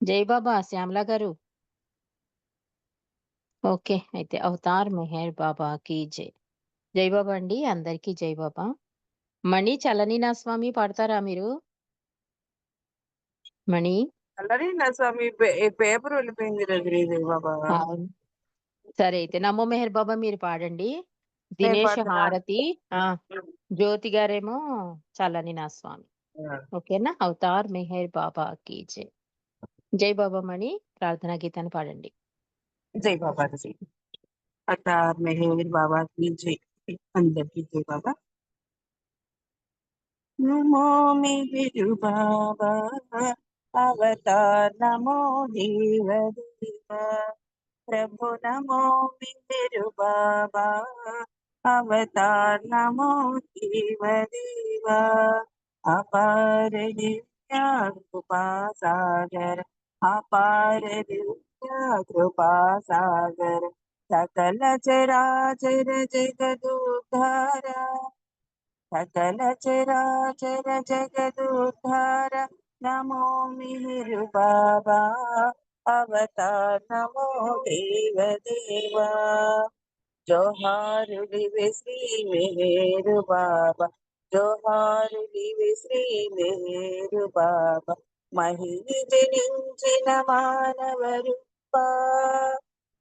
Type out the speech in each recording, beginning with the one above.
జై బాబా శ్యామల గారు. ఓకే. అయితే 'అవతార్ మెహర్ బాబాకి జై'. జై బాబా అండి. అందరికీ జై బాబా. మణి చలనీనా స్వామి పాడతారా మీరు? మణి. ఆల్రెడీ నా స్వామి పేపర్ వెళ్ళిపోయింది రజనీది బాబా. అవును. సరే అయితే 'నమో మెహర్ బాబా' మీరు పాడండి. నేను దినేష్ పాడతానా? హారతి. ఆ! హ్మ్. జ్యోతి గారేమో చలనీనా స్వామి. ఆ! ఓకేనా? 'అవతార్ మెహర్ బాబాకి జై'. జై బాబా మణి ప్రార్థనా గీతాన్ని పాడండి. జై బాబాకి. అతార్ మెహర్ బాబాకి జై. అందరికీ జై బాబా. నమో మిహిరు బాబా అవతార్ నమో దేవ దేవ प्रभु नमो मिहिर बाबा अवतार नमो देव देवा अपार दिव्या कृपा सागर अपार दिव्या कृपा सागर सकल चराचर जगदुद्धारा सकल चराचर जगदुद्धार नमो मिहिर बाबा अवतार नमो देव देवा जोहारुलिवे श्री मेहेरु बाबा जोहारुलिवे श्री मेहेरु बाबा महिनि जनिंचिन मानव रूपा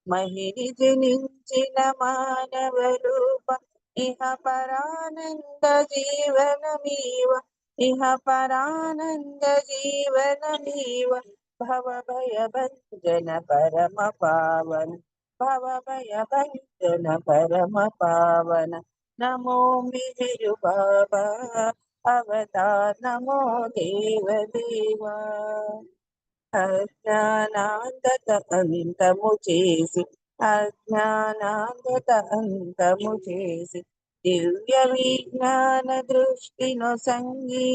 महिनि जनिंचिन मानव रूपा इह परानंद जीवनमीव इह परानंद जीवनमीव भव भय भंजन परम पावन भव भय भंजन परम पावन नमो मिहिर बाबा अवतार नमो देव देवा అజ్ఞానాంధత అంతము చేసి అజ్ఞానాంధత అంతము చేసి దివ్య విజ్ఞాన దృష్టిను సంగి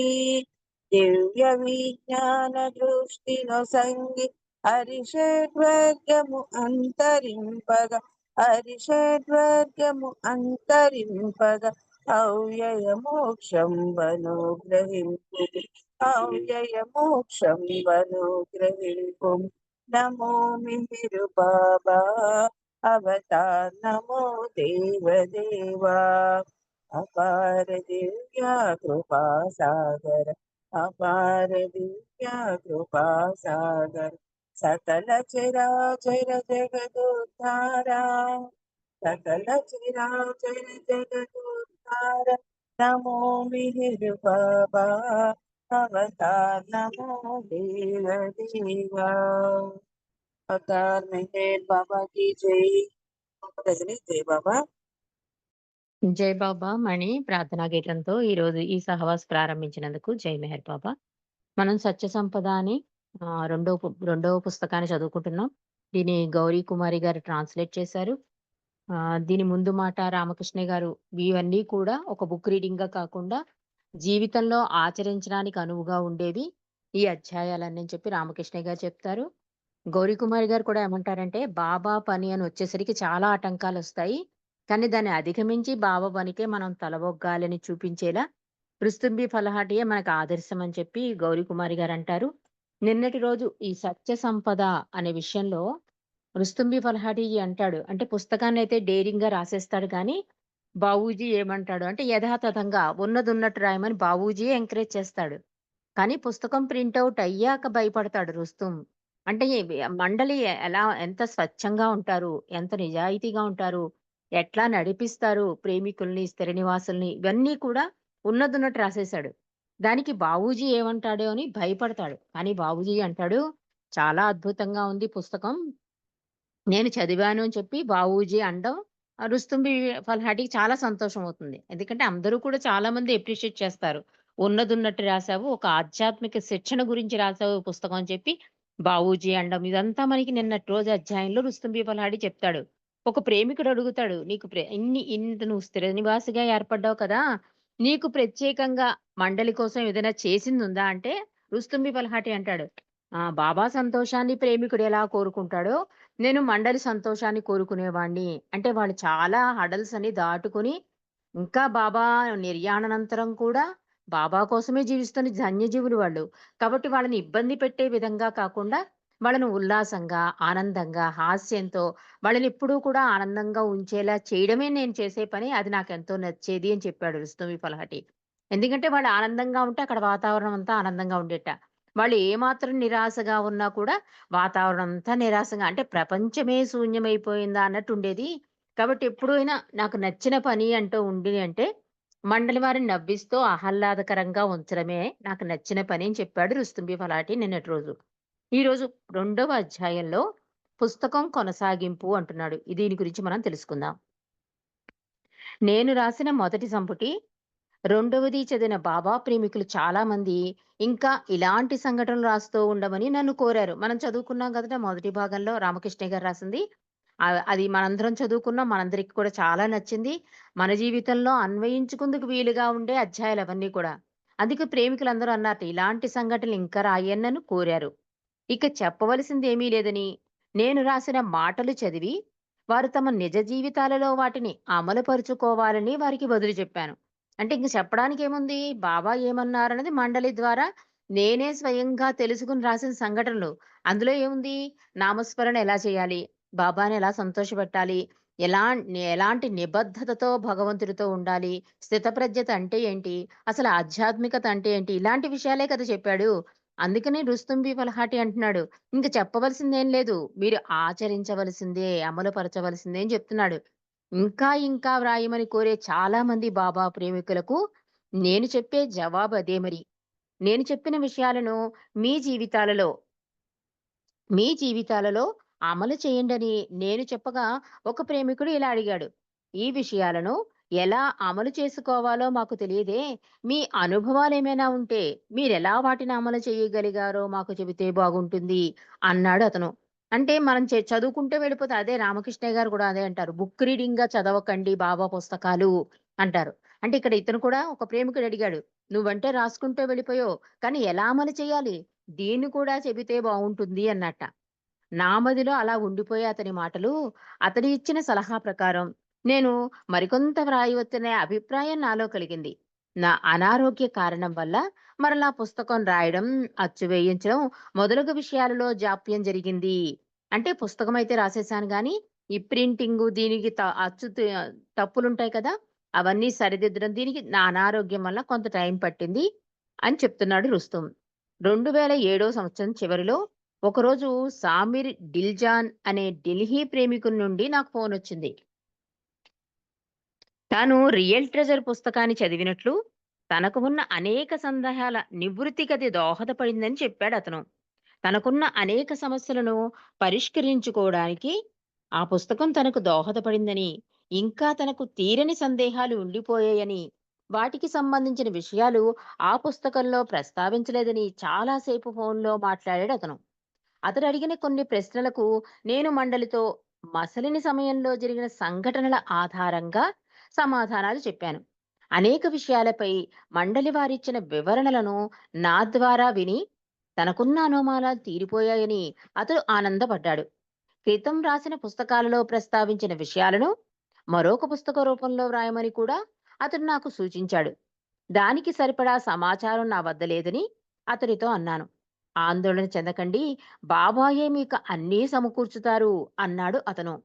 దివ్య విజ్ఞాన దృష్టిను సంగి హరిషడ్వర్గము అంతరింపగా హరిషడ్వర్గము అంతరింపగా అవ్యయ మోక్షం బను గ్రహింపు అవ్యయ మోక్షం అనుగ్రహింపు నమో మిహిరు బాబా అవతార్ నమో దేవ దేవా అపార దివ్య కృపా సాగర అపార దివ్య కృపా సాగర సకల చరాచర జగదుద్ధారా సకల చరాచర జగదుద్ధార నమో మిహిరు బాబా अवतार नमो देव देवा अवतार मेहर बाबा की जय रजनी जय बाबा జై బాబా మణి ప్రార్థనా గీతంతో ఈరోజు ఈ సహవాస్ ప్రారంభించినందుకు జై మెహర్ బాబా. మనం సత్య సంపద అని రెండవ పుస్తకాన్ని చదువుకుంటున్నాం. దీన్ని గౌరీ కుమారి గారు ట్రాన్స్లేట్ చేశారు. దీని ముందు మాట రామకృష్ణయ్య గారు. ఇవన్నీ కూడా ఒక బుక్ రీడింగ్ గా కాకుండా జీవితంలో ఆచరించడానికి అనువుగా ఉండేవి ఈ అధ్యాయాలన్నీ చెప్పి రామకృష్ణయ్య గారు చెప్తారు. గౌరీ కుమారి గారు కూడా ఏమంటారంటే, బాబా పని అని వచ్చేసరికి చాలా ఆటంకాలొస్తాయి. కానీ దాన్ని అధిగమించి బాబా పనికే మనం తలవొగ్గాలని చూపించేలా రుస్తుంబి ఫలహాటియే మనకు ఆదర్శం అని చెప్పి గౌరీ కుమారి గారంటారు. నిన్నటి రోజు ఈ సత్య సంపద అనే విషయంలో రుస్తుంబి ఫలహాటి అంటాడు. అంటే పుస్తకాన్నయితే డేరింగ్‌గా రాసేస్తాడు గానీ, బావూజీ ఏమంటాడు అంటే యథాతథంగా ఉన్నదున్నట్టు రాయమని బావూజీయే ఎంకరేజ్ చేస్తాడు. కానీ పుస్తకం ప్రింట్ ఔట్ అయ్యాక భయపడతాడు రుస్తుం. అంటే మండలి ఎంత స్వచ్ఛంగా ఉంటారు, ఎంత నిజాయితీగా ఉంటారు, ఎట్లా నడిపిస్తారు ప్రేమికుల్ని, స్థిర నివాసుల్ని ఇవన్నీ కూడా ఉన్నదున్నట్టు రాసేసాడు. దానికి బావూజీ ఏమంటాడో అని భయపడతాడు. కానీ బావూజీ అంటాడు, "చాలా అద్భుతంగా ఉంది పుస్తకం. నేను చదివాను" అని చెప్పి బావూజీ అనడం రుస్తుంబి ఫల్హాటికి చాలా సంతోషమవుతుంది. ఎందుకంటే అందరూ కూడా చాలా మంది అప్రిషియేట్ చేస్తారు. ఉన్నదున్నట్టు రాసావు. ఒక ఆధ్యాత్మిక శిక్షణ గురించి రాసావు పుస్తకం అని చెప్పి బావూజీ అనడం. ఇదంతా మనకి నిన్నటి రోజు అధ్యాయంలో రుస్తుంబి ఫల్హాడి చెప్తాడు. ఒక ప్రేమికుడు అడుగుతాడు. "నీకు ఇంత నువ్వు స్థిర నివాసిగా ఏర్పడ్డావు కదా! నీకు ప్రత్యేకంగా మండలి కోసం ఏదైనా చేసిందుందా?" అంటే రుస్తుంబి ఫల్హాటి అంటాడు, బాబా సంతోషాన్ని ప్రేమికుడు ఎలా కోరుకుంటాడో నేను మండలి సంతోషాన్ని కోరుకునేవాడిని." అంటే వాళ్ళు చాలా హడల్స్ అని దాటుకొని ఇంకా బాబా నిర్యాణానంతరం కూడా బాబా కోసమే జీవిస్తున్న ధన్యజీవులు వాళ్ళు. కాబట్టి వాళ్ళని ఇబ్బంది పెట్టే విధంగా కాకుండా వాళ్ళని ఉల్లాసంగా, ఆనందంగా, హాస్యంతో వాళ్ళనెప్పుడూ కూడా ఆనందంగా ఉంచేలా చేయడమే నేను చేసే పని. అది నాకెంతో నచ్చేది అని చెప్పాడు రుస్తమి ఫలహటి. ఎందుకంటే వాళ్ళు ఆనందంగా ఉంటే అక్కడ వాతావరణం అంతా ఆనందంగా ఉండేట. వాళ్ళు ఏమాత్రం నిరాశగా ఉన్నా కూడా వాతావరణం అంతా నిరాశంగా అంటే ప్రపంచమే శూన్యమైపోయిందా అన్నట్టుండేది. కాబట్టి ఎప్పుడైనా నాకు నచ్చిన పని అంటూ ఉంది అంటే మండలి వారిని నవ్విస్తూ ఆహ్లాదకరంగా ఉంచడమే నాకు నచ్చిన పని అని చెప్పాడు రుస్తుంబి ఫలాటి నిన్నటి రోజు. ఈరోజు రెండవ అధ్యాయంలో పుస్తకం కొనసాగింపు అంటున్నాడు. దీని గురించి మనం తెలుసుకుందాం. నేను రాసిన మొదటి సంపుటి, రెండవది చదివిన బాబా ప్రేమికులు చాలామంది ఇంకా ఇలాంటి సంఘటనలు రాస్తూ ఉండమని నన్ను కోరారు. మనం చదువుకున్నాం గదట మొదటి భాగంలో రామకృష్ణయ్య గారు రాసింది. అది మనందరం చదువుకున్నాం. మనందరికి కూడా చాలా నచ్చింది. మన జీవితంలో అన్వయించుకుందుకు వీలుగా ఉండే అధ్యాయాలవన్నీ కూడా. అందుకే ప్రేమికులందరూ అన్నారట, ఇలాంటి సంఘటనలు ఇంకా రాయని నన్ను కోరారు. ఇక చెప్పవలసిందేమీ లేదని, నేను రాసిన మాటలు చదివి, వారు తమ నిజ జీవితాలలో వాటిని అమలుపరుచుకోవాలని వారికి బదులు చెప్పాను. అంటే ఇంక చెప్పడానికేముంది? బాబా ఏమన్నారన్నది మండలి ద్వారా నేనే స్వయంగా తెలుసుకొని రాసిన సంఘటనలు. అందులో ఏముంది? నామస్మరణ ఎలా చేయాలి? బాబాని ఎలా సంతోషపెట్టాలి? ఎలా ఎలాంటి నిబద్ధతతో భగవంతుడితో ఉండాలి? స్థితప్రజ్ఞత అంటే ఏంటి? అసలు ఆధ్యాత్మికత అంటే ఏంటి? ఇలాంటి విషయాలే కదా చెప్పాడు. అందుకనే 'రుస్తుంబి వలహాటి' అంటున్నాడు. ఇంక చెప్పవలసిందేం లేదు. మీరు ఆచరించవలసిందే, అమలుపరచవలసిందే అని చెప్తున్నాడు. ఇంకా ఇంకా వ్రాయమని కోరే చాలా మంది బాబా ప్రేమికులకు నేను చెప్పే జవాబు అదే మరి. నేను చెప్పిన విషయాలను మీ జీవితాలలో మీ జీవితాలలో అమలు చేయండని నేను చెప్పగా ఒక ప్రేమికుడు ఇలా అడిగాడు. ఈ విషయాలను ఎలా అమలు చేసుకోవాలో మాకు తెలియదే. మీ అనుభవాలేమైనా ఉంటే మీరెలా వాటిని అమలు చేయగలిగారో మాకు చెబితే బాగుంటుంది అన్నాడు అతను. అంటే మనం చదువుకుంటే వెళ్ళిపోతే అదే రామకృష్ణయ్య గారు కూడా అదే అంటారు. బుక్ రీడింగ్ గా చదవకండి బాబా పుస్తకాలు అంటారు. అంటే ఇక్కడ ఇతను కూడా ఒక ప్రేమికుడు అడిగాడు. నువ్వంటే రాసుకుంటూ వెళ్ళిపోయావు. కానీ ఎలా అమలు చేయాలి? దీన్ని కూడా చెబితే బావుంటుంది అన్నట్ట. నా మదిలో అలా ఉండిపోయే అతని మాటలు, అతడు ఇచ్చిన సలహా ప్రకారం నేను మరికొంత వ్రాయవచ్చనే అభిప్రాయం నాలో కలిగింది. నా అనారోగ్య కారణం వల్ల మరలా పుస్తకం రాయడం, అచ్చు వేయించడం మొదలగు విషయాలలో జాప్యం జరిగింది. అంటే పుస్తకం అయితే రాసేసాను గానీ, ఈ ప్రింటింగు దీనికి తప్పులుంటాయి కదా! అవన్నీ సరిదిద్దడం దీనికి నా అనారోగ్యం వల్ల కొంత టైం పట్టింది అని చెప్తున్నాడు రుస్తుం. 2007 సంవత్సరం చివరిలో ఒకరోజు సామిర్ డిల్జాన్ అనే ఢిల్లీ ప్రేమికుని నుండి నాకు ఫోనొచ్చింది. తాను 'రియల్ ట్రెజర్' పుస్తకాన్ని చదివినట్లు, తనకు ఉన్న అనేక సందేహాల నివృత్తికది దోహదపడిందని చెప్పాడతను. తనకున్న అనేక సమస్యలను పరిష్కరించుకోవడానికి ఆ పుస్తకం తనకు దోహదపడిందని, ఇంకా తనకు తీరని సందేహాలు ఉండిపోయాయని, వాటికి సంబంధించిన విషయాలు ఆ పుస్తకంలో ప్రస్తావించలేదని చాలా సేపు ఫోన్‌లో మాట్లాడాడతను. అతడడిగిన కొన్ని ప్రశ్నలకు నేను మండలితో మసలిని సమయంలో జరిగిన సంఘటనల ఆధారంగా సమాధానాలు చెప్పాను. అనేక విషయాలపై మండలి వారిచ్చిన వివరణలను నా ద్వారా విని తనకున్న అనుమానాలు తీరిపోయాయని అతడు ఆనందపడ్డాడు. క్రితం రాసిన పుస్తకాలలో ప్రస్తావించిన విషయాలను మరొక పుస్తక రూపంలో వ్రాయమని కూడా అతడు నాకు సూచించాడు. దానికి సరిపడా సమాచారం నా వద్ద లేదని అతడితో అన్నాను. ఆందోళన చెందకండి, బాబాయే మీకు అన్నీ సమకూర్చుతారు అన్నాడు అతను.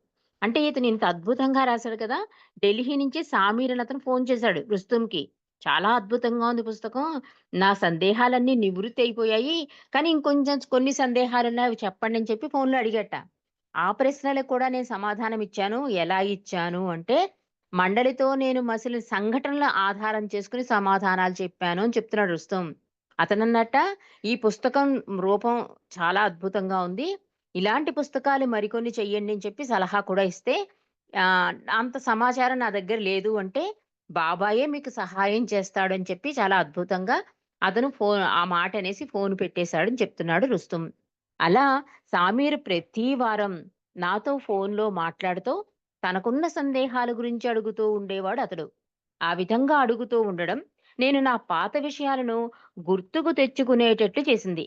అంటే ఇతను ఇంత అద్భుతంగా రాశాడు కదా! ఢిల్లీ నుంచి సామీర్ అని అతను ఫోన్ చేశాడు రుస్తుంకి. చాలా అద్భుతంగా ఉంది పుస్తకం. నా సందేహాలన్నీ నివృత్తి అయిపోయాయి. కానీ ఇంకొంచెం కొన్ని సందేహాలున్నాయి అవి చెప్పండి అని చెప్పి ఫోన్‌లో అడిగాట. ఆ ప్రశ్నలకు కూడా నేను సమాధానం ఇచ్చాను. ఎలా ఇచ్చాను అంటే మండలితో నేను మసిలిన సంఘటనల ఆధారం చేసుకొని సమాధానాలు చెప్పాను అని చెప్తున్నాడు రుస్తుం. అతనన్నట్ట, "ఈ పుస్తకం రూపం చాలా అద్భుతంగా ఉంది. ఇలాంటి పుస్తకాలు మరికొన్ని చెయ్యండి" అని చెప్పి సలహా కూడా ఇస్తే, అంత సమాచారం నా దగ్గర లేదు అంటే, బాబాయే మీకు సహాయం చేస్తాడని చెప్పి చాలా అద్భుతంగా అతను ఆ మాటనేసి ఫోన్ పెట్టేశాడని చెప్తున్నాడు రుస్తుం. అలా సామీరు ప్రతి వారం నాతో ఫోన్‌లో మాట్లాడుతూ తనకున్న సందేహాల గురించి అడుగుతూ ఉండేవాడు అతడు. ఆ విధంగా అడుగుతూ ఉండడం నేను నా పాత విషయాలను గుర్తుకు తెచ్చుకునేటట్లు చేసింది.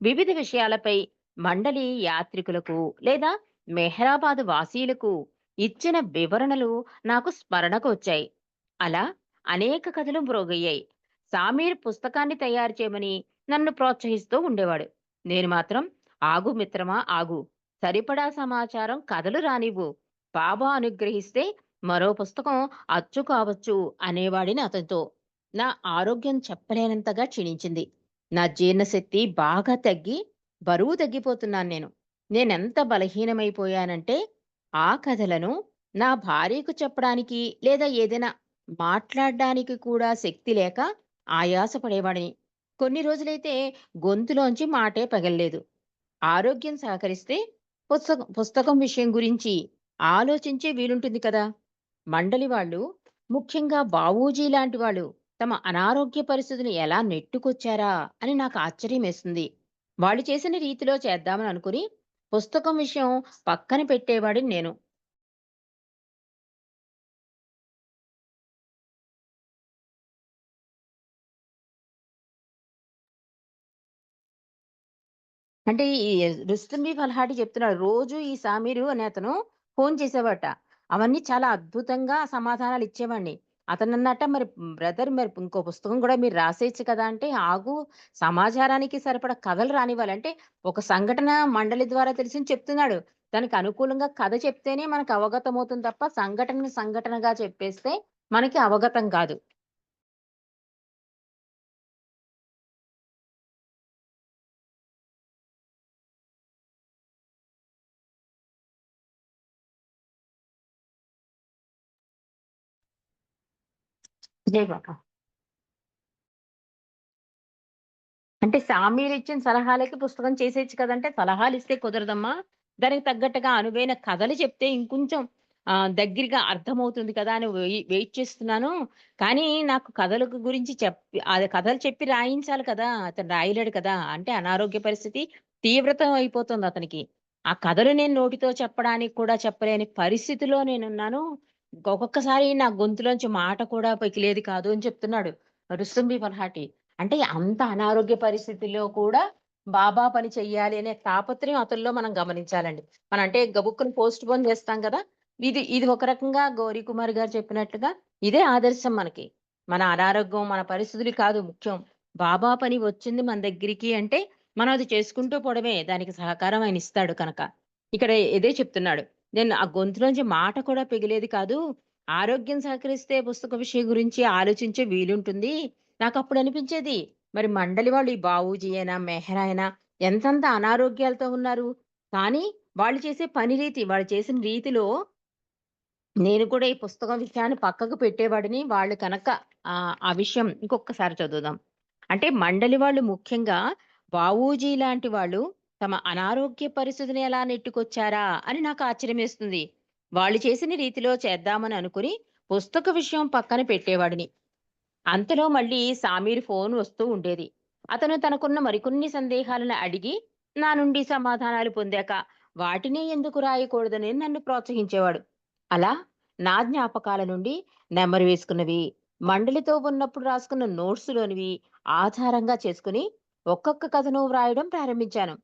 వివిధ విషయాలపై మండలి యాత్రికులకు లేదా మెహ్రాబాద్ వాసీలకు ఇచ్చిన వివరణలు నాకు స్మరణకు వచ్చాయి. అలా అనేక కథలు మ్రోగయ్యాయి. సామీర్ పుస్తకాన్ని తయారు చేయమని నన్ను ప్రోత్సహిస్తూ ఉండేవాడు. నేను మాత్రం ఆగు మిత్రమా ఆగు. సరిపడా సమాచారం కథలు రానివ్వు. బాబా అనుగ్రహిస్తే మరో పుస్తకం అచ్చు కావచ్చు అనేవాడిని అతనితో. నా ఆరోగ్యం చెప్పలేనంతగా క్షీణించింది. నా జీర్ణశక్తి బాగా తగ్గి బరువు తగ్గిపోతున్నాను నేను. నేనెంత బలహీనమైపోయానంటే ఆ కథలను నా భార్యకు చెప్పడానికి లేదా ఏదైనా మాట్లాడడానికి కూడా శక్తి లేక ఆయాస పడేవాడిని. కొన్ని రోజులైతే గొంతులోంచి మాటే పగల్లేదు. ఆరోగ్యం సహకరిస్తే పుస్తకం విషయం గురించి ఆలోచించే వీలుంటుంది కదా! మండలి వాళ్ళు, ముఖ్యంగా బావూజీ లాంటి వాళ్ళు తమ అనారోగ్య పరిస్థితిని ఎలా నెట్టుకొచ్చారా అని నాకు ఆశ్చర్యమేస్తుంది. వాళ్ళు చేసిన రీతిలో చేద్దామని అనుకుని పుస్తకం విషయం పక్కన పెట్టేవాడిని నేను. అంటే ఈ రుస్తుంబి ఫల్హాటి చెప్తున్నాడు. రోజు ఈ సామీరు అనే అతను ఫోను చేసేవాట. అవన్నీ చాలా అద్భుతంగా సమాధానాలు ఇచ్చేవాడిని. అతనన్నట్ట మరి బ్రదర్ మరి ఇంకో పుస్తకం కూడా మీరు రాసేయచ్చు కదా! అంటే ఆగు సమాచారానికి సరిపడా కథలు రానివ్వాలి. అంటే ఒక సంఘటన మండలి ద్వారా తెలిసింది చెప్తున్నాడు. దానికి అనుకూలంగా కథ చెప్తేనే మనకు అవగతమవుతుంది తప్ప సంఘటనని సంఘటనగా చెప్పేస్తే మనకి అవగతం కాదు. జై బాబా. అంటే సామీరిచ్చిన సలహాలకి పుస్తకం చేసేయచ్చు కదంటే, సలహాలిస్తే కుదరదమ్మా. దానికి తగ్గట్టుగా అనువైన కథలు చెప్తే ఇంకొంచెం దగ్గరగా అర్థమవుతుంది కదా! అని వెయిట్ చేస్తున్నాను. కానీ నాకు కథలకు గురించి అది కథలు చెప్పి రాయించాలి కదా! అతను రాయలేడు కదా! అంటే అనారోగ్య పరిస్థితి తీవ్రతం అయిపోతుంది అతనికి. ఆ కథలు నేను నోటితో చెప్పడానికి కూడా చెప్పలేని పరిస్థితిలో నేనున్నాను. ఒక్కొక్కసారి నా గొంతులోంచి మాట కూడా పైకిలేది కాదు అని చెప్తున్నాడు. రుస్తుంబి ఫర్హాటి. అంటే అంత అనారోగ్య పరిస్థితిలో కూడా బాబా పని చెయ్యాలి అనే తాపత్రయం అతనిలో మనం గమనించాలండి. మనం అంటే గబుక్కున పోస్ట్‌పోన్ చేస్తాం కదా! ఇది ఇది ఒక రకంగా గౌరీ కుమార్ గారు చెప్పినట్టుగా ఇదే ఆదర్శం మనకి. మన అనారోగ్యం, మన పరిస్థితులు కాదు ముఖ్యం. బాబా పని వచ్చింది మన దగ్గరికి అంటే మనం అది చేసుకుంటూ పోవడమే. దానికి సహకారం ఆయన ఇస్తాడు కనుక. ఇక్కడ ఇదే చెప్తున్నాడు. నేను ఆ గొంతులోంచి మాట కూడా పెగిలేది కాదు. ఆరోగ్యం సహకరిస్తే పుస్తక విషయం గురించి ఆలోచించే వీలుంటుంది. నాకప్పుడు అనిపించేది, మరి మండలి వాళ్ళు ఈ బావూజీ అయినా, మెహ్రా అయినా ఎంతెంత అనారోగ్యాలతో ఉన్నారు. కానీ వాళ్ళు చేసే పని రీతి, వాళ్ళు చేసిన రీతిలో నేను కూడా ఈ పుస్తకం విషయాన్ని పక్కకు పెట్టేవాడిని. వాళ్ళు కనుక ఆ విషయం ఇంకొక్కసారి చదువుదాం. అంటే మండలి వాళ్ళు ముఖ్యంగా బావూజీ లాంటి వాళ్ళు తమ అనారోగ్య పరిస్థితిని ఎలా నెట్టుకొచ్చారా అని నాకు ఆశ్చర్యమేస్తుంది. వాళ్ళు చేసిన రీతిలో చేద్దామని అనుకుని పుస్తక విషయం పక్కన పెట్టేవాడిని. అంతలో మళ్ళీ సామీర్ ఫోన్ వస్తూ ఉండేది. అతను తనకున్న మరికొన్ని సందేహాలను అడిగి, నా నుండి సమాధానాలు పొందాక, వాటినే ఎందుకు రాయకూడదని నన్ను ప్రోత్సహించేవాడు. అలా నా జ్ఞాపకాల నుండి నెమరు వేసుకున్నవి, మండలితో ఉన్నప్పుడు రాసుకున్న నోట్స్‌లోనివి ఆధారంగా చేసుకుని, ఒక్కొక్క కథను వ్రాయడం ప్రారంభించాను.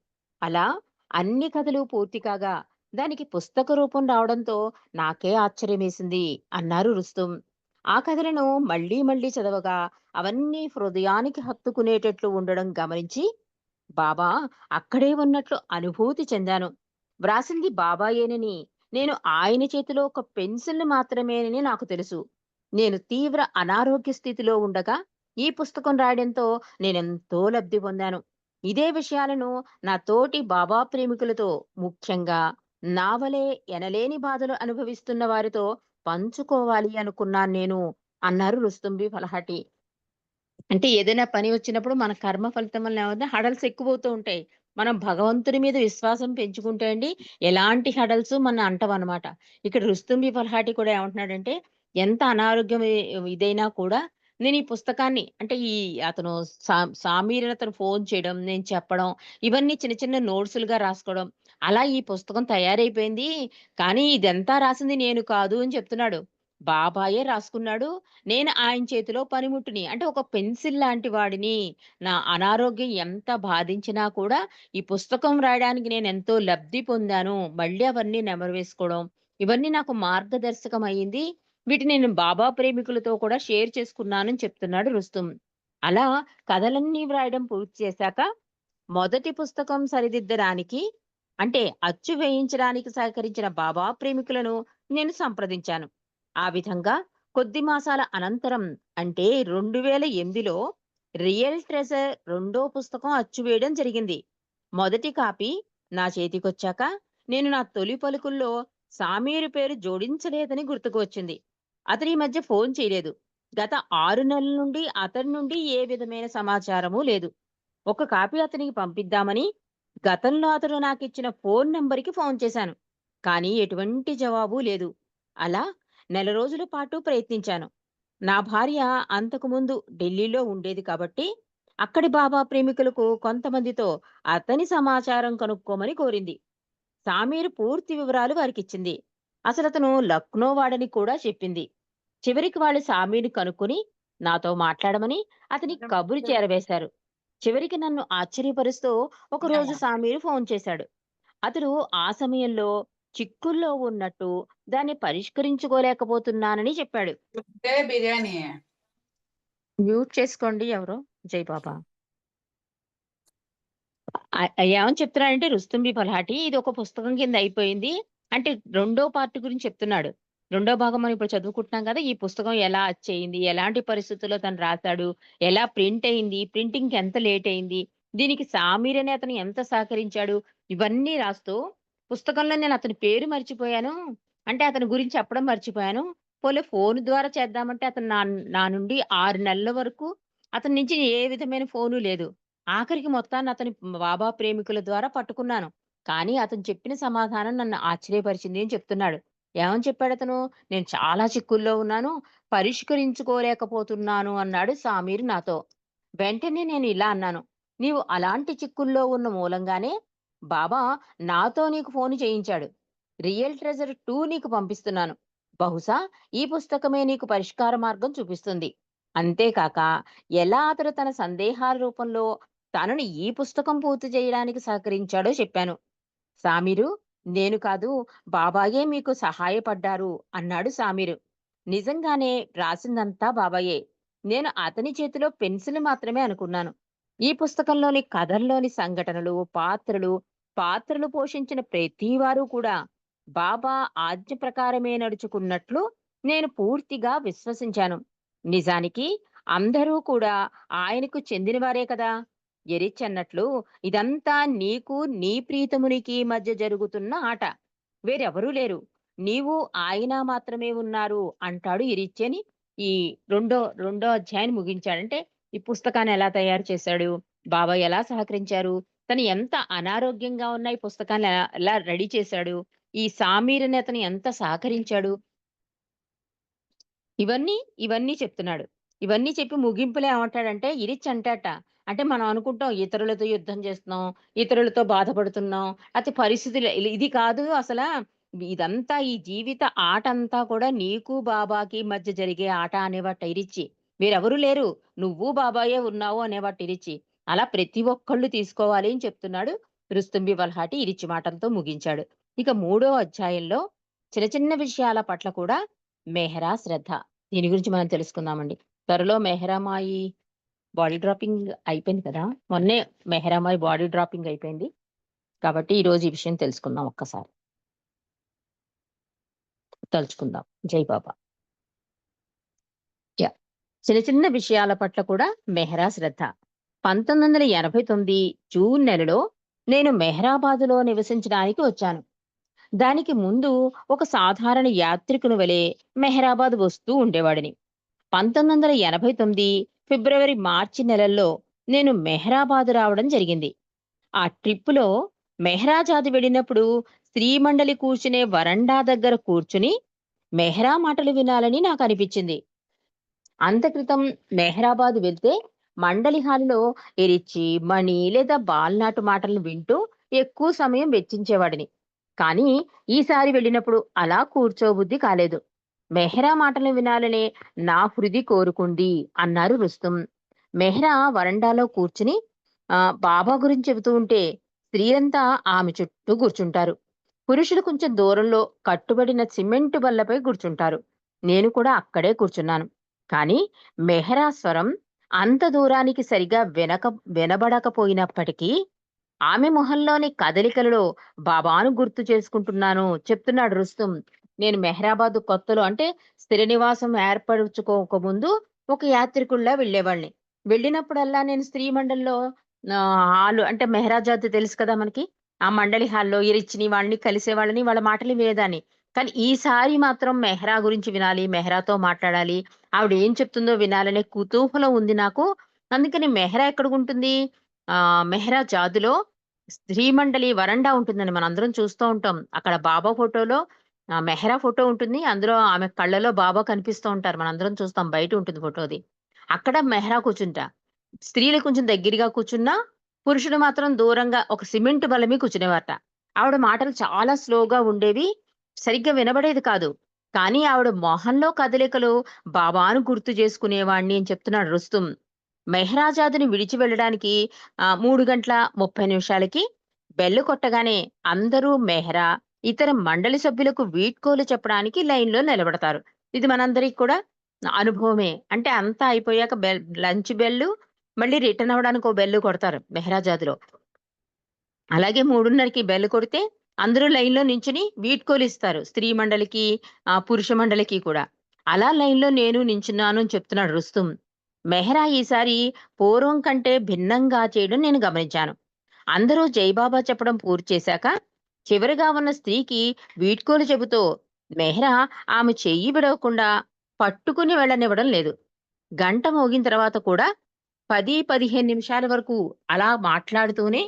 అలా అన్ని కథలు పూర్తి కాగా, దానికి పుస్తక రూపం రావడంతో నాకే ఆశ్చర్యమేసింది అన్నారు రుస్తుం. ఆ కథలను మళ్ళీ మళ్ళీ చదవగా అవన్నీ హృదయానికి హత్తుకునేటట్లు ఉండడం గమనించి బాబా అక్కడే ఉన్నట్లు అనుభూతి చెందాను. వ్రాసింది బాబాయేనని, నేను ఆయన చేతిలో ఒక పెన్సిల్ మాత్రమేనని నాకు తెలుసు. నేను తీవ్ర అనారోగ్య స్థితిలో ఉండగా ఈ పుస్తకం రాయడంతో నేనెంతో లబ్ధి పొందాను. ఇదే విషయాలను నా తోటి బాబా ప్రేమికులతో, ముఖ్యంగా నా వలె ఎనలేని బాధలు అనుభవిస్తున్న వారితో పంచుకోవాలి అనుకున్నాను నేను అన్నారు రుస్తుంబి ఫలహటి. అంటే ఏదైనా పని వచ్చినప్పుడు మన కర్మ ఫలితం వల్ల ఏమవుద్ది హడల్స్ ఎక్కువవుతూ ఉంటాయి. మనం భగవంతుని మీద విశ్వాసం పెంచుకుంటే అండి, ఎలాంటి హడల్స్ మన అంటవనమాట. ఇక్కడ రుస్తుంబి ఫల్హాటి కూడా ఏమంటున్నాడంటే, ఎంత అనారోగ్యం ఇదైనా కూడా నేను ఈ పుస్తకాన్ని అంటే ఈ అతను సామీర్ అని అతను ఫోను చేయడం, నేను చెప్పడం, ఇవన్నీ చిన్న చిన్న నోట్సులుగా రాసుకోవడం. అలా ఈ పుస్తకం తయారైపోయింది. కానీ ఇదంతా రాసింది నేను కాదు అని చెప్తున్నాడు. బాబాయే రాసుకున్నాడు. నేను ఆయన చేతిలో పనిముట్టుని. అంటే ఒక పెన్సిల్ లాంటి వాడిని. నా అనారోగ్యం ఎంత బాధించినా కూడా ఈ పుస్తకం రాయడానికి నేనెంతో లబ్ధి పొందాను. మళ్ళీ అవన్నీ నెమరు వేసుకోవడం. ఇవన్నీ నాకు మార్గదర్శకం అయింది. వీటిని నేను బాబా ప్రేమికులతో కూడా షేర్ చేసుకున్నానని చెప్తున్నాడు రుస్తుం. అలా కథలన్నీ వ్రాయడం పూర్తి చేశాక మొదటి పుస్తకం సరిదిద్దడానికి అంటే అచ్చు వేయించడానికి సహకరించిన బాబా ప్రేమికులను నేను సంప్రదించాను. ఆ విధంగా కొద్ది మాసాల అనంతరం అంటే 2008లో రియల్ ట్రెజర్ రెండో పుస్తకం అచ్చు వేయడం జరిగింది. మొదటి కాపీ నా చేతికొచ్చాక నేను నా తొలి పలుకుల్లో సామీరు పేరు జోడించలేదని గుర్తుకు వచ్చింది. అతని ఈ మధ్య ఫోన్ చేయలేదు. గత 6 నెలల నుండి అతని నుండి ఏ విధమైన సమాచారము లేదు. ఒక కాపీ అతనికి పంపిద్దామని గతంలో అతడు నాకిచ్చిన ఫోన్ నంబర్‌కి ఫోన్ చేశాను. కానీ ఎటువంటి జవాబు లేదు. అలా నెల రోజుల పాటు ప్రయత్నించాను. నా భార్య అంతకుముందు ఢిల్లీలో ఉండేది కాబట్టి అక్కడి బాబా ప్రేమికులకు కొంతమందితో అతని సమాచారం కనుక్కోమని కోరింది. సామీరు పూర్తి వివరాలు వారికిచ్చింది. అసలతను లక్నో వాడని కూడా చెప్పింది. చివరికి వాళ్ళు సామీని కనుక్కొని నాతో మాట్లాడమని అతని కబురు చేరవేశారు. చివరికి నన్ను ఆశ్చర్యపరుస్తూ ఒకరోజు సామీరు ఫోన్ చేశాడు. అతడు ఆ సమయంలో చిక్కుల్లో ఉన్నట్టు దాన్ని పరిష్కరించుకోలేకపోతున్నానని చెప్పాడు. బిర్యానీ మ్యూట్ చేసుకోండి ఎవరో జైబాబా. ఏమని చెప్తున్నాడంటే 'రుస్తుంబి పల్హాటి' ఇది ఒక పుస్తకం కింద అయిపోయింది. అంటే రెండో పార్ట్ గురించి చెప్తున్నాడు. రెండో భాగం మనం ఇప్పుడు చదువుకుంటున్నాం కదా! ఈ పుస్తకం ఎలా అచ్చయింది? ఎలాంటి పరిస్థితుల్లో తను రాసాడు? ఎలా ప్రింట్ అయింది? ప్రింటింగ్‌కి ఎంత లేట్ అయింది? దీనికి సామీర్ అనే అతను ఎంత సహకరించాడు? ఇవన్నీ రాస్తూ పుస్తకంలో నేను అతని పేరు మర్చిపోయాను. అంటే అతని గురించి చెప్పడం మర్చిపోయాను. పోన్లే ఫోను ద్వారా చేద్దామంటే అతను నా నుండి 6 నెలల వరకు అతని నుంచి ఏ విధమైన ఫోను లేదు. ఆఖరికి మొత్తాన్ని అతని బాబా ప్రేమికుల ద్వారా పట్టుకున్నాను. కానీ అతను చెప్పిన సమాధానం నన్ను ఆశ్చర్యపరిచింది అని చెప్తున్నాడు. ఏమని చెప్పాడతను? "నేను చాలా చిక్కుల్లో ఉన్నాను. పరిష్కరించుకోలేకపోతున్నాను" అన్నాడు సామీర్ నాతో. వెంటనే నేను ఇలా అన్నాను. "నీవు అలాంటి చిక్కుల్లో ఉన్న మూలంగానే బాబా నాతో నీకు ఫోను చేయించాడు. రియల్ ట్రెజర్ 2 నీకు పంపిస్తున్నాను. బహుశా ఈ పుస్తకమే నీకు పరిష్కార మార్గం చూపిస్తుంది. అంతేకాక ఎలా అతడు తన సందేహాల రూపంలో తనని ఈ పుస్తకం పూర్తి చేయడానికి సహకరించాడో చెప్పాను." సామీరు, "నేను కాదు, బాబాయే మీకు సహాయపడ్డారు" అన్నాడు సామీరు. నిజంగానే రాసిందంతా బాబాయే. నేను అతని చేతిలో పెన్సిల్ మాత్రమే అనుకున్నాను. ఈ పుస్తకంలోని కథల్లోని సంఘటనలు, పాత్రలు పోషించిన ప్రతి వారు కూడా బాబా ఆజ్ఞ ప్రకారమే నడుచుకున్నట్లు నేను పూర్తిగా విశ్వసించాను. నిజానికి అందరూ కూడా ఆయనకు చెందినవారే కదా! ఎరిచ్చన్నట్లు ఇదంతా నీకు నీ ప్రీతమునికి మధ్య జరుగుతున్న ఆట. వేరెవరూ లేరు. నీవు ఆయన మాత్రమే ఉన్నారు అంటాడు ఎరిచ్చి అని ఈ రెండో అధ్యాయాన్ని ముగించాడు. అంటే ఈ పుస్తకాన్ని ఎలా తయారు చేశాడు? బాబా ఎలా సహకరించారు? తను ఎంత అనారోగ్యంగా ఉన్న ఈ పుస్తకాన్ని ఎలా ఎలా రెడీ చేశాడు? ఈ సామీర్ అనే అతను ఎంత సహకరించాడు? ఇవన్నీ, ఇవన్నీ చెప్తున్నాడు. ఇవన్నీ చెప్పి ముగింపులో ఏమంటాడంటే ఇరిచ్ అంటాట. అంటే మనం అనుకుంటాం ఇతరులతో యుద్ధం చేస్తున్నాం, ఇతరులతో బాధపడుతున్నాం. అయితే పరిస్థితులు ఇది కాదు అసలా. ఇదంతా ఈ జీవిత ఆటంతా కూడా నీకు బాబాకి మధ్య జరిగే ఆట అనేవాట ఇరిచ్చి. వేరెవరు లేరు. నువ్వు బాబాయే ఉన్నావు అనేవాట ఇరిచ్చి. అలా ప్రతి ఒక్కళ్ళు తీసుకోవాలి అని చెప్తున్నాడు. రుస్తుంబి వల్హాటి ఇరిచ్చి మాటలతో ముగించాడు. ఇక మూడో అధ్యాయంలో చిన్న చిన్న విషయాల పట్ల కూడా మెహరా శ్రద్ధ. దీని గురించి మనం తెలుసుకుందామండి. త్వరలో మెహరామాయి బాడీ డ్రాపింగ్ అయిపోయింది కదా! మొన్నే మెహరామాయి బాడీ డ్రాపింగ్ అయిపోయింది. కాబట్టి ఈరోజు ఈ విషయం తెలుసుకుందాం ఒక్కసారి. తలుచుకుందాం. జై బాబా. యాహ్! చిన్న చిన్న విషయాల పట్ల కూడా మెహరా శ్రద్ధ. 1989 జూన్ నెలలో నేను మెహరాబాదులో నివసించడానికి వచ్చాను. దానికి ముందు ఒక సాధారణ యాత్రికుని వలె మెహరాబాద్ వస్తూ ఉండేవాడిని. 1989 ఫిబ్రవరి, మార్చి నెలల్లో నేను మెహరాబాద్ రావడం జరిగింది. ఆ ట్రిప్పులో మెహ్రాజాద్ వెళ్ళినప్పుడు స్త్రీమండలి కూర్చునే వరండా దగ్గర కూర్చుని మెహ్రా మాటలు వినాలని నాకనిపించింది. అంతక్రితం మెహ్రాబాద్ వెళ్తే మండలి హాలులో ఎరిచి, మణి లేదా బాల్నాటు మాటలను వింటూ ఎక్కువ సమయం వెచ్చించేవాడిని. కానీ ఈసారి వెళ్ళినప్పుడు అలా కూర్చోబుద్ధి కాలేదు. మెహ్రా మాటలు వినాలనే నా హృది కోరుకుంది అన్నారు రుస్తుం. మెహ్రా వరండాలో కూర్చుని బాబా గురించి చెబుతూ ఉంటే స్త్రీలంతా ఆమె చుట్టూ కూర్చుంటారు. పురుషులు కొంచెం దూరంలో కట్టుబడిన సిమెంటు బల్లపై కూర్చుంటారు. నేను కూడా అక్కడే కూర్చున్నాను. కానీ మెహ్రా స్వరం అంత దూరానికి సరిగా వినబడకపోయినప్పటికీ ఆమె మొహంలోని కదలికలలో బాబాను గుర్తు చేసుకుంటున్నాను చెప్తున్నాడు రుస్తుం. నేను మెహరాబాద్ కొత్తలో అంటే స్థిర నివాసం ఏర్పరుచుకోకముందు ఒక యాత్రికుల్లా వెళ్ళేవాడిని. వెళ్ళినప్పుడల్లా నేను స్త్రీ మండలిలో హాలు అంటే మెహరాజాద్ తెలుసు కదా మనకి. ఆ మండలి హాల్‌లో ఈ రిచ్చిని వాళ్ళని కలిసేవాళ్ళని, వాళ్ళ మాటలు వినేదాన్ని. కానీ ఈసారి మాత్రం మెహ్రా గురించి వినాలి, మెహ్రాతో మాట్లాడాలి, ఆవిడ ఏం చెప్తుందో వినాలనే కుతూహలం ఉంది నాకు. అందుకని మెహ్రా ఎక్కడికుంటుంది? మెహ్రాజాద్‌లో శ్రీమండలి వరండా ఉంటుందండి. మనందరం చూస్తూ ఉంటాం. అక్కడ బాబా ఫోటోలో మెహ్రా ఫోటో ఉంటుంది. అందులో ఆమె కళ్ళలో బాబా కనిపిస్తూ ఉంటారు. మనందరం చూస్తాం. బయట ఉంటుంది ఫోటో అది. అక్కడ మెహ్రా కూర్చుంటా. స్త్రీలు కొంచెం దగ్గరగా కూర్చున్నా, పురుషుడు మాత్రం దూరంగా ఒక సిమెంట్ బల్ల మీద కూర్చునేవారట. ఆవిడ మాటలు చాలా స్లోగా ఉండేవి. సరిగ్గా వినబడేది కాదు. కానీ ఆవిడ మొహంలో కదలికలు బాబాను గుర్తు చేసుకునేవాడిని అని చెప్తున్నాడు రుస్తుం. మెహ్రాజాద్‌ని విడిచి వెళ్ళడానికి 3 గంటల 30 నిమిషాలకి బెల్లు కొట్టగానే అందరూ మెహ్రా, ఇతర మండలి సభ్యులకు వీడ్కోలు చెప్పడానికి లైన్‌లో నిలబడతారు. ఇది మనందరికి కూడా అనుభవమే. అంటే అంతా అయిపోయాక లంచ్ బెల్లు, మళ్ళీ రిటర్న్ అవ్వడానికి ఓ బెల్లు కొడతారు మెహ్రాజాద్‌లో. అలాగే 3:30కి బెల్ కొడితే అందరూ లైన్‌లో నించొని వీడ్కోలిస్తారు. స్త్రీ మండలికి, పురుష మండలికి కూడా. అలా లైన్‌లో నేను నించున్నాను అని చెప్తున్నాడు రుస్తుం. మెహ్రా ఈసారి పూర్వం కంటే భిన్నంగా చేయడం నేను గమనించాను. అందరూ జైబాబా చెప్పడం పూర్తి చేశాక, చివరగా ఉన్న స్త్రీకి వీడ్కోలు చెబుతూ మెహ్రా ఆమె చెయ్యి విడవకుండా పట్టుకుని వెళ్ళనివ్వడం లేదు. గంట మోగిన తర్వాత కూడా 10, 15 నిమిషాల వరకు అలా మాట్లాడుతూనే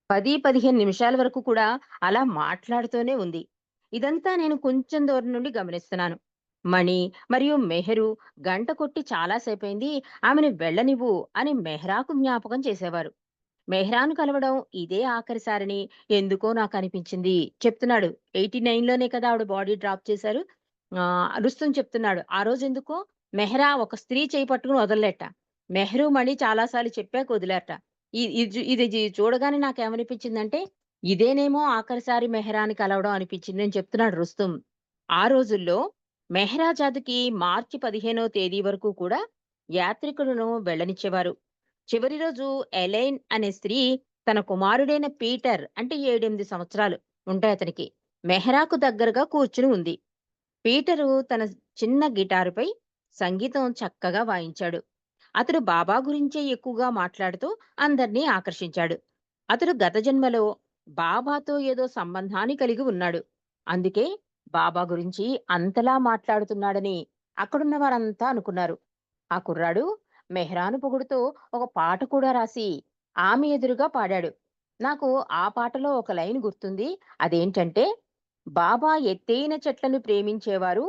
10, 15 నిమిషాల వరకు కూడా అలా మాట్లాడుతూనే ఉంది. ఇదంతా నేను కొంచెం దూరం నుండి గమనిస్తున్నాను. మణి మరియు మెహరు గంట కొట్టి చాలా సేపయింది. ఆమెను వెళ్ళనివ్వు అని మెహ్రాకు జ్ఞాపకం చేసేవారు. మెహ్రాను కలవడం ఇదే ఆఖరిసారని ఎందుకో నాకనిపించింది చెప్తున్నాడు. 89 లోనే కదా ఆవిడ బాడీ డ్రాప్ చేశారు. రుస్తుం చెప్తున్నాడు. ఆ రోజెందుకో మెహ్రా ఒక స్త్రీ చెయ్యి పట్టుకుని వదలలేట. మెహ్రు మణి చాలా సార్లు చెప్పాక వదిలారట. ఇది చూడగానే నాకేమనిపించిందంటే, ఇదేనేమో ఆఖరిసారి మెహ్రాని కలవడం అనిపించిందని చెప్తున్నాడు రుస్తుం. ఆ రోజుల్లో మెహ్రాజాద్‌కి మార్చి 15వ తేదీ వరకు కూడా యాత్రికులను వెళ్ళనిచ్చేవారు. చివరి రోజు ఎలైన్ అనే స్త్రీ తన కుమారుడైన పీటర్ అంటే 7, 8 సంవత్సరాలు ఉంటాయతనికి. మెహ్రాకు దగ్గరగా కూర్చుని ఉంది. పీటరు తన చిన్న గిటారుపై సంగీతం చక్కగా వాయించాడు. అతడు బాబా గురించే ఎక్కువగా మాట్లాడుతూ అందర్నీ ఆకర్షించాడు. అతడు గత జన్మలో బాబాతో ఏదో సంబంధాన్ని కలిగి ఉన్నాడు. అందుకే బాబా గురించి అంతలా మాట్లాడుతున్నాడని అక్కడున్న వారంతా అనుకున్నారు. ఆ కుర్రాడు మెహ్రాను పొగుడుతూ ఒక పాట కూడా రాసి ఆమె ఎదురుగా పాడాడు. నాకు ఆ పాటలో ఒక లైన్ గుర్తుంది. అదేంటంటే, బాబా ఎత్తైన చెట్లను ప్రేమించేవారు,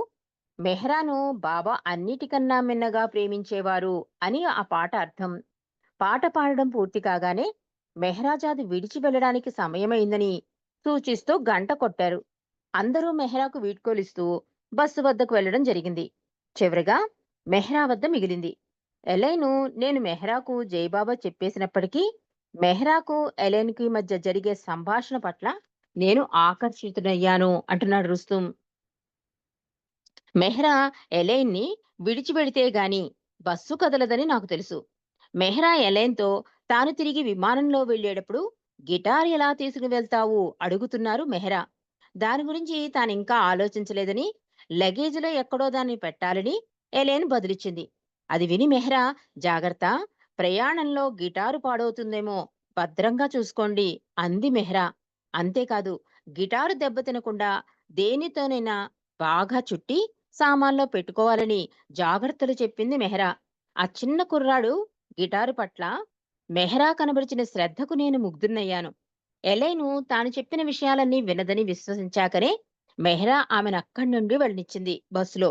మెహ్రాను బాబా అన్నిటికన్నా మిన్నగా ప్రేమించేవారు అని ఆ పాట అర్థం. పాట పాడడం పూర్తి కాగానే మెహ్రాజాద్ విడిచి వెళ్ళడానికి సమయమైందని సూచిస్తూ గంట కొట్టారు. అందరూ మెహ్రాకు వీడ్కోలిస్తూ బస్సు వద్దకు వెళ్ళడం జరిగింది. చివరగా మెహ్రా వద్ద మిగిలింది. ఎలైను నేను మెహ్రాకు జైబాబా చెప్పేసినప్పటికీ మెహ్రాకు ఎలైన్‌కి మధ్య జరిగే సంభాషణ పట్ల నేను ఆకర్షితుడయ్యాను అంటున్నాడు రుస్తుం. మెహ్రా ఎలైన్ని విడిచిపెడితే గాని బస్సు కదలదని నాకు తెలుసు. మెహ్రా ఎలైన్‌తో తాను తిరిగి విమానంలో వెళ్ళేటప్పుడు గిటార్ ఎలా తీసుకుని వెళ్తావు అడుగుతున్నారు మెహ్రా. దాని గురించి తానింకా ఆలోచించలేదని, లగేజ్‌లో ఎక్కడో దాన్ని పెట్టాలని ఎలైన్ బదులిచ్చింది. అది విని మెహ్రా జాగ్రత్త, ప్రయాణంలో గిటారు పాడవుతుందేమో, భద్రంగా చూసుకోండి అంది మెహ్రా. అంతేకాదు గిటారు దెబ్బతినకుండా దేనితోనైనా బాగా చుట్టి సామాన్లో పెట్టుకోవాలని జాగ్రత్తలు చెప్పింది మెహ్రా. ఆ చిన్న కుర్రాడు గిటారు పట్ల మెహ్రా కనబరిచిన శ్రద్ధకు నేను ముగ్ధున్నయ్యాను. ఎలైను తాను చెప్పిన విషయాలన్నీ వినదని విశ్వసించాకనే మెహ్రా ఆమెను అక్కడి నుండి వెళ్ళనిచ్చింది బస్సులో.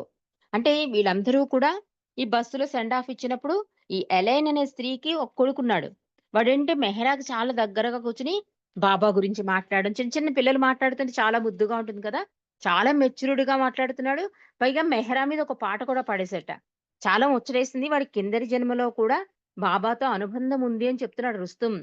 అంటే వీళ్ళందరూ కూడా ఈ బస్సులో సెండ్ ఆఫ్ ఇచ్చినప్పుడు ఈ ఎలైన్ అనే స్త్రీకి ఒక కొడుకున్నాడు. వాడేంటి మెహ్రాకి చాలా దగ్గరగా కూర్చుని బాబా గురించి మాట్లాడడం, చిన్న చిన్న పిల్లలు మాట్లాడుతుంటే చాలా ముద్దుగా ఉంటుంది కదా! చాలా మెచ్యూర్డ్‌గా మాట్లాడుతున్నాడు. పైగా మెహ్రా మీద ఒక పాట కూడా పాడేసాట. చాలా ముచ్చటేసింది. వాడి కిందటి జన్మలో కూడా బాబాతో అనుబంధం ఉంది అని చెప్తున్నాడు రుస్తుం.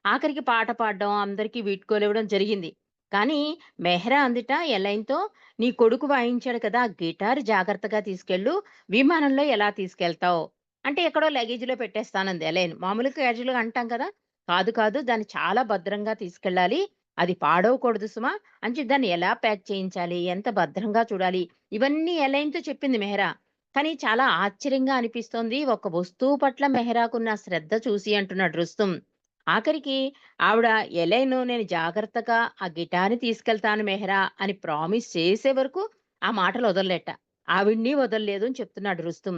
ఆఖరికి పాట పాడడం, అందరికీ వీడ్కోలివ్వడం జరిగింది. కానీ మెహ్రా అందుట ఎలైన్‌తో, "నీ కొడుకు వాయించాడు కదా! ఆ గిటార్ జాగ్రత్తగా తీసుకెళ్ళు. విమానంలో ఎలా తీసుకెళ్తావు?" అంటే ఎక్కడో లగేజ్‌లో పెట్టేస్తానంది ఎలైన్. మామూలుగా క్యాజువల్‌గా అంటాం కదా! "కాదు, కాదు. దాన్ని చాలా భద్రంగా తీసుకెళ్ళాలి. అది పాడవకూడదు సుమా" అని చెప్పి దాన్ని ఎలా ప్యాక్ చేయించాలి? ఎంత భద్రంగా చూడాలి? ఇవన్నీ ఎలైన్‌తో చెప్పింది మెహ్రా. కానీ చాలా ఆశ్చర్యంగా అనిపిస్తోంది. ఒక వస్తువు పట్ల మెహరాకున్న శ్రద్ధ చూసి అంటున్నాడు రుస్తుం. ఆఖరికి ఆవిడ ఎలైను నేను జాగ్రత్తగా ఆ గిటార్‌ని తీసుకెళ్తాను మెహరా అని ప్రామిస్ చేసే వరకు ఆ మాటలు వదలలేట. ఆవిడ్ని వదలలేదు అని చెప్తున్నాడు రుస్తుం.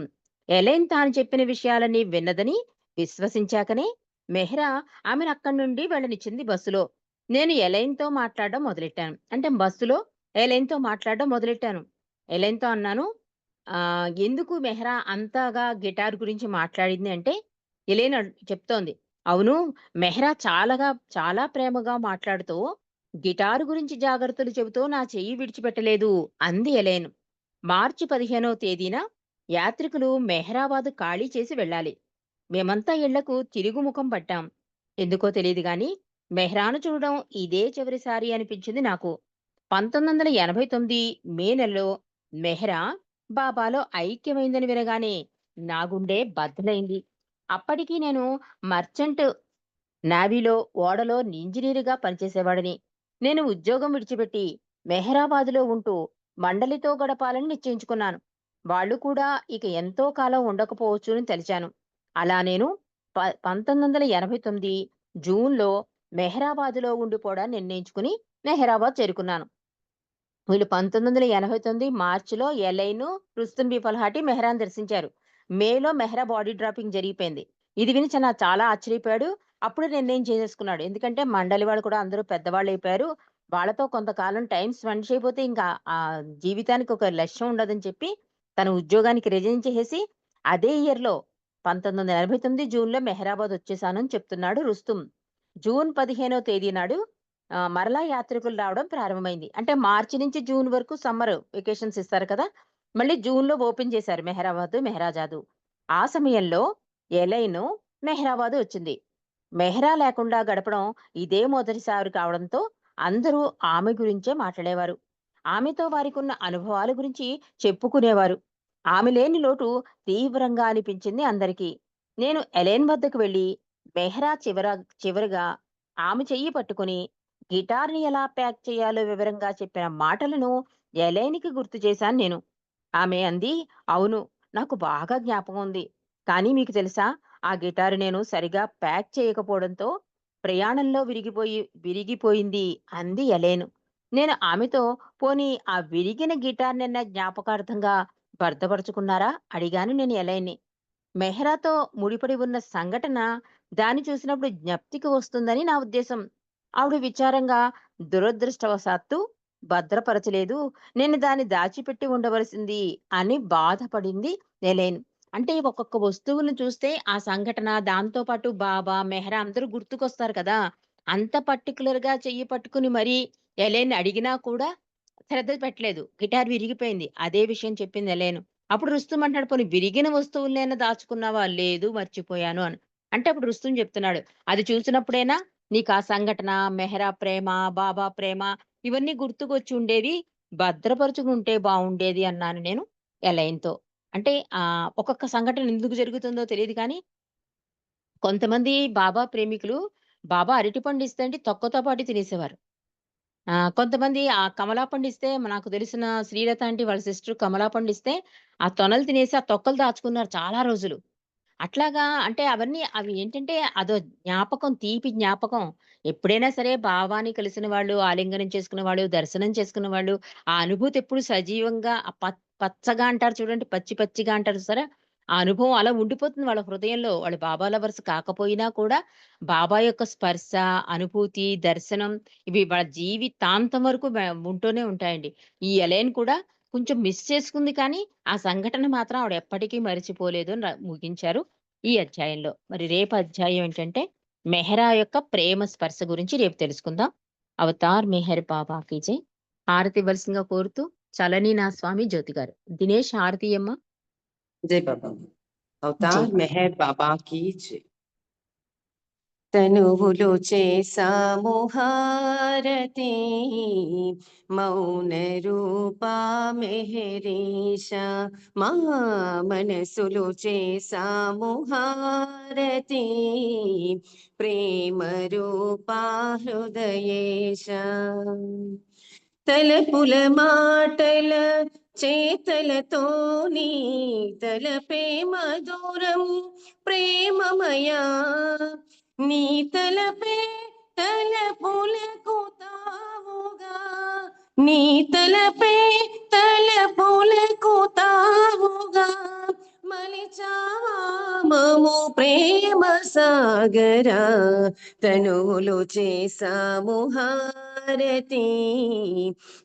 ఎలైన్ తాను చెప్పిన విషయాలన్నీ విన్నదని విశ్వసించాకనే మెహ్రా ఆమెను అక్కడి నుండి వెళ్ళనిచ్చింది బస్సులో. నేను ఎలైన్‌తో మాట్లాడడం మొదలెట్టాను. అంటే బస్సులో ఎలైన్‌తో మాట్లాడడం మొదలెట్టాను. ఎలైన్‌తో అన్నాను, ఎందుకు మెహ్రా అంతగా గిటార్ గురించి మాట్లాడింది అంటే, ఎలైన్ చెప్తోంది. అవును. మెహ్రా చాలా ప్రేమగా మాట్లాడుతూ, గిటారు గురించి జాగ్రత్తలు చెబుతూ నా చెయ్యి విడిచిపెట్టలేదు అంది ఎలైన్. మార్చి 15వ తేదీన యాత్రికులు మెహ్రాబాద్ ఖాళీ చేసి వెళ్ళాలి. మేమంతా ఇళ్లకు తిరుగు ముఖం పట్టాం. ఎందుకో తెలీదు గాని, మెహ్రాను చూడడం ఇదే చివరిసారి అనిపించింది నాకు. 1989 మే నెలలో మెహ్రా బాబాలో ఐక్యమైందని వినగానే నా గుండె బద్దలైంది. అప్పటికి నేను మర్చెంట్ నావీలో ఓడలో ఇంజినీరుగా పనిచేసేవాడిని. నేను ఉద్యోగం విడిచిపెట్టి మెహరాబాదులో ఉంటూ మండలితో గడపాలని నిశ్చయించుకున్నాను. వాళ్ళు కూడా ఇక ఎంతో కాలం ఉండకపోవచ్చునని తలిచాను. అలా నేను 1989 జూన్‌లో మెహరాబాదులో ఉండిపోవడాన్ని నిర్ణయించుకుని మెహరాబాద్ చేరుకున్నాను. వీళ్ళు 1989 మార్చిలో ఎలైను, రుస్తున్ బి ఫల్హాటి మెహ్రాను దర్శించారు. మేలో మెహ్రా బాడీ డ్రాపింగ్ జరిగిపోయింది. ఇది విని చాలా ఆశ్చర్యపోయాడు. అప్పుడు నిర్ణయం చేసేసుకున్నాడు. ఎందుకంటే మండలి వాళ్ళు కూడా అందరూ పెద్దవాళ్ళైపోయారు. వాళ్ళతో కొంతకాలం టైమ్ స్పెండ్ చేయకపోతే ఇంకా జీవితానికి ఒక లక్ష్యం ఉండదని చెప్పి తన ఉద్యోగానికి రిజైన్ చేసేసి అదే ఇయర్‌లో 1989 జూన్‌లో మెహ్రాబాద్ వచ్చేసానని చెప్తున్నాడు రుస్తుం. జూన్ 15వ తేదీ నాడు మరలా యాత్రికులు రావడం ప్రారంభమైంది. అంటే మార్చి నుంచి జూన్ వరకు సమ్మర్ వెకేషన్స్ ఇస్తారు కదా! మళ్ళీ జూన్‌లో ఓపెన్ చేశారు మెహ్రాజాదు. ఆ సమయంలో ఎలైను మెహ్రాబాద్ వచ్చింది. మెహ్రా లేకుండా గడపడం ఇదే మొదటిసారి కావడంతో అందరూ ఆమె గురించే మాట్లాడేవారు. ఆమెతో వారికున్న అనుభవాల గురించి చెప్పుకునేవారు. ఆమె లేని లోటు తీవ్రంగా అనిపించింది అందరికీ. నేను ఎలైన్ వద్దకు వెళ్లి మెహ్రా చివరగా ఆమె చెయ్యి పట్టుకుని గిటార్‌ని ఎలా ప్యాక్ చేయాలో వివరంగా చెప్పిన మాటలను ఎలైన్‌కి గుర్తు చేశాను నేను. ఆమె అంది, "అవును. నాకు బాగా జ్ఞాపకం ఉంది. కానీ మీకు తెలుసా? ఆ గిటార్ నేను సరిగా ప్యాక్ చేయకపోవడంతో ప్రయాణంలో విరిగిపోయింది" అంది ఎలైన్. నేను ఆమెతో, "పోనీ ఆ విరిగిన గిటార్‌నన్నా జ్ఞాపకార్థంగా భద్రపరుచుకున్నారా?" అడిగాను నేను ఎలైన్‌ని. మెహ్రాతో ముడిపడి ఉన్న సంఘటన దాన్ని చూసినప్పుడు జ్ఞప్తికి వస్తుందని నా ఉద్దేశం. ఆవిడ విచారంగా, దురదృష్టవశాత్తు భద్రపరచలేదు. నేను దాన్ని దాచిపెట్టి ఉండవలసింది అని బాధపడింది ఎలైన్. అంటే ఒక్కొక్క వస్తువులను చూస్తే ఆ సంఘటన, దాంతో పాటు బాబా, మెహ్రా అందరూ గుర్తుకొస్తారు కదా! అంత పర్టిక్యులర్‌గా చెయ్యి పట్టుకుని మరీ ఎలైన్ అడిగినా కూడా శ్రద్ధ పెట్టలేదు. గిటార్ విరిగిపోయింది. అదే విషయం చెప్పింది ఎలైన్. అప్పుడు రుస్తుం అంటాడు, "పోనీ విరిగిన వస్తువులనైనా దాచుకున్నావా?" "లేదు, మర్చిపోయాను" అని. అంటే అప్పుడు రుస్తుం చెప్తున్నాడు, "అది చూసినప్పుడైనా నీకా సంఘటన, మెహ్రా ప్రేమ, బాబా ప్రేమ ఇవన్నీ గుర్తుకొచ్చి ఉండేవి. భద్రపరుచుకుంటే బావుండేది" అన్నాను నేను ఎలైన్‌తో. అంటే ఒక్కొక్క సంఘటన ఎందుకు జరుగుతుందో తెలీదు కానీ, కొంతమంది బాబా ప్రేమికులు బాబా అరటిపండు ఇస్తేంటి తొక్కతో పాటు తినేసేవారు. కొంతమంది ఆ కమలా పండిస్తే నాకు తెలిసిన శ్రీలత ఆంటీ వాళ్ళ సిస్టర్ కమలా పండిస్తే, ఆ తొనలు తినేసి ఆ తొక్కలు దాచుకున్నారు చాలా రోజులు. అట్లాగా అంటే అవి ఏంటంటే అదో జ్ఞాపకం, తీపి జ్ఞాపకం. ఎప్పుడైనా సరే భావాన్ని కలిసిన వాళ్ళు, ఆలింగనం చేసుకున్న వాళ్ళు, దర్శనం చేసుకున్న వాళ్ళు, ఆ అనుభూతి ఎప్పుడు సజీవంగా పచ్చగా అంటారు చూడండి, పచ్చి పచ్చిగా అంటారు చూసారా? ఆ అనుభవం అలా ఉండిపోతుంది వాళ్ళ హృదయంలో. వాళ్ళు బాబా లవర్స్ కాకపోయినా కూడా బాబా యొక్క స్పర్శ, అనుభూతి, దర్శనం ఇవి వాళ్ళ జీవితాంతం వరకు ఉంటూనే ఉంటాయండి. ఈ ఎలైన్ కూడా కొంచెం మిస్ చేసుకుంది కానీ, ఆ సంఘటన మాత్రం ఆవిడ ఎప్పటికీ మరిచిపోలేదు అని ముగించారు ఈ అధ్యాయంలో. మరి రేపు అధ్యాయం ఏంటంటే, మెహరా యొక్క ప్రేమ స్పర్శ గురించి రేపు తెలుసుకుందాం. అవతార్ మెహర్ బాబా కీ జై. హారతి ఇవ్వాల్సిందిగా కోరుతూ చలనీ నా స్వామి జ్యోతి గారు. దినేష్ హారతి ఇయ్యమ్మా. జై బాబా. అవతార్ మెహర్ బాబా की जय। తనువులు చేసాము హారతి మౌన రూపా మెహరీష, మా మనసులు చేసాము హారతి ప్రేమ రూపా హృదయేశ। తలపుల మాటల చేతలతోని తలపే మధురం ప్రేమమయా, నీ తలపే తలపులకు తావుగా, నీ తలపే తలపులకు తావుగా మలిచావా మము ప్రేమ సాగరా। తనువులు చేసాము హారతి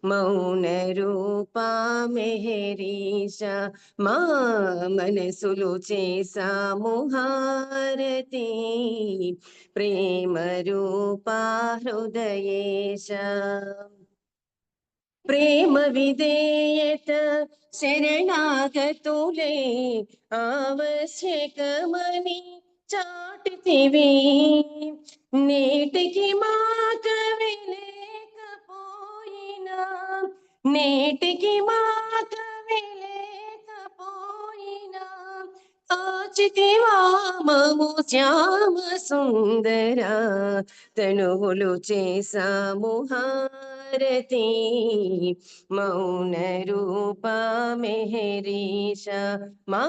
మౌన రూపా మెహరీష, మా మనసులు చేసాము హారతి ప్రేమ రూపా హృదయేశ। ప్రేమ విధేయత శరణాగతులే ఆవశ్యకమని చాటితివి, నేటికి మాకవి లేకపోయినా, నేటికి మాకవి లేకపోయినా ఆచితివా మము శ్యామ సుందర। తనువులు చేసాము హారతి మౌన రూపా మెహరీష, మా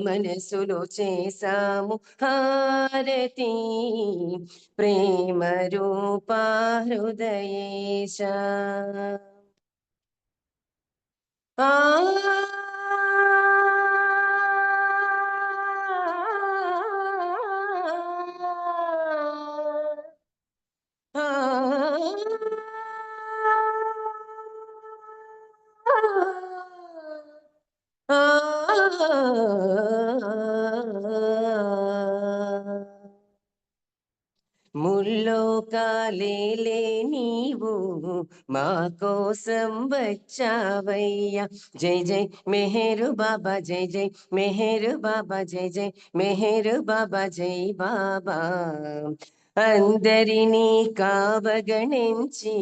మనసులు చేసాము హారతి ప్రేమ రూపా హృదయేశ। ఆ ముల్లోకాలేలే నీవు మా కోసం వచ్చావయ్యా। జై జై మెహరు బాబా, జై జై మెహరు బాబా, జై జై మెహరు బాబా, జై బాబా। అందరినీ కావగణించి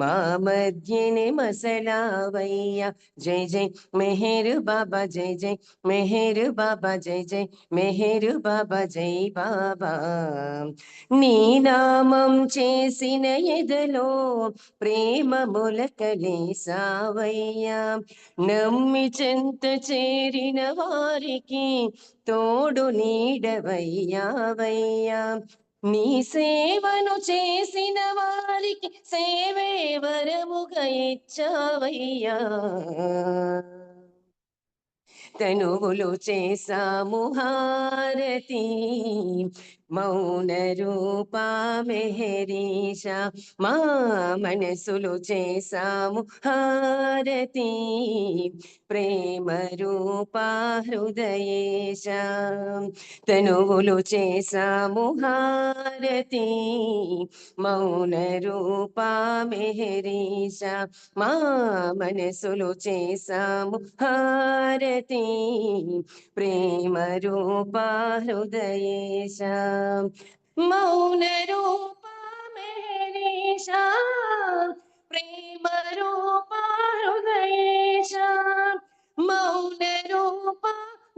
మా మధ్యనే మసలావయ్యా। జై జై మెహరు బాబా, జై జై మెహరు బాబా, జై జై మెహరు బాబా, జై బాబా। నీ నామం చేసిన ఎదలో ప్రేమ మొలకలే సావయ్యా, నమ్మి చెంత చేరిన వారికి తోడు నీడవయ్యావయ్యా। నీ సేవను చేసిన వారికి సేవే వరముగా ఇచ్చావయ్యా। తనువులు చేసాము హారతి మౌన రూపా మెహరీష, మా మనసులు చేసాము హారతి ప్రేమ రూపా హృదయేశ। తనువులు చేసాము హారతి మౌన రూపా మెహరీష, మా మనసులు చేసాము హారతి ప్రేమ రూపా హృదయేశ। మౌన రూపా మెహరీష, ప్రేమ రూపా హృదయేశ, మౌన రూపా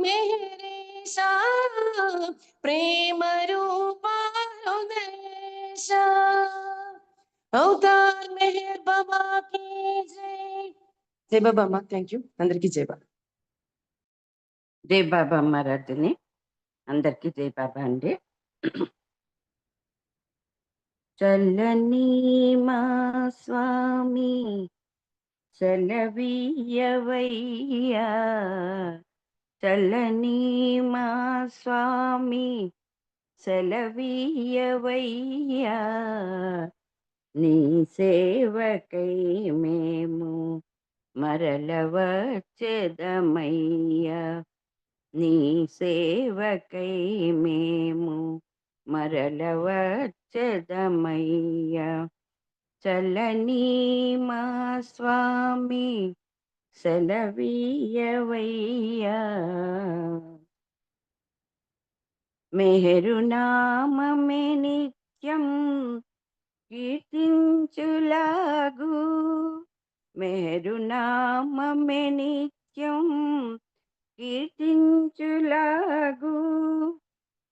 మెహరీష, ప్రేమ రూపా హృదయేశ। అవతార్ మెహర్ బాబా की जय। జై బాబా అమ్మ, థ్యాంక్ యూ, అందరికీ జై బాబా। జై బాబా మహారాజుని అందరికీ జై బాబా అండి। చల్లని మా స్వామి చలవీయవయ్యా, చల్లని మా స్వామి చలవీయవయ్యా, నీ సేవకై మేము మరల వచ్చెదమయ్యా, నీ సేవకై మేము మరల వచ్చెదమయ్యా। చల్లని మా స్వామి సెలవీయవయ్యా, మెహరు నామమే నిత్యం కీర్తించులాగు మెహరు నామమే నిత్యం కీర్తించులాగు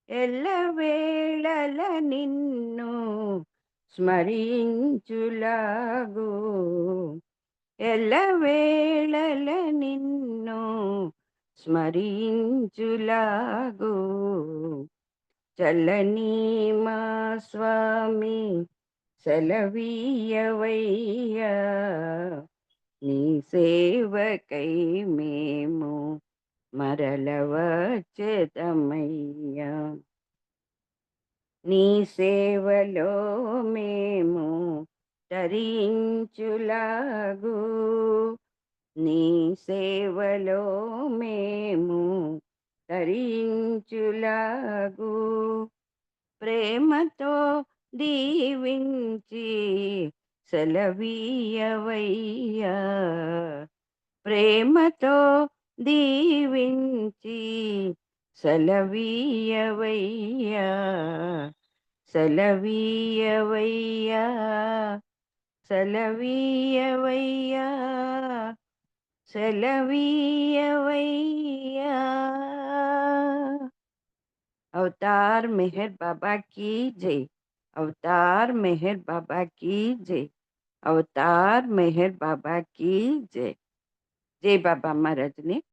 ఎల్లవేళల నిన్ను స్మరించులాగు ఎల్లవేళల నిన్ను స్మరించులాగు చల్లని మా స్వామి సెలవీయవయ్యా నీ సేవకై మేము మరల వచ్చేదమయ్యా నీ సేవలో మేము తరించులాగు నీ సేవలో మేము తరించులాగు ప్రేమతో దీవించి సెలవీయవయ్యా ప్రేమతో దీవించి సెలవీయవయ్యా సెలవీయవయ్యా సెలవీయవయ్యా సెలవీయవయ్యా अवतार मेहर बाबा की जय अवतार मेहर बाबा की जय अवतार मेहर बाबा की जय जय बाबा महाराज ने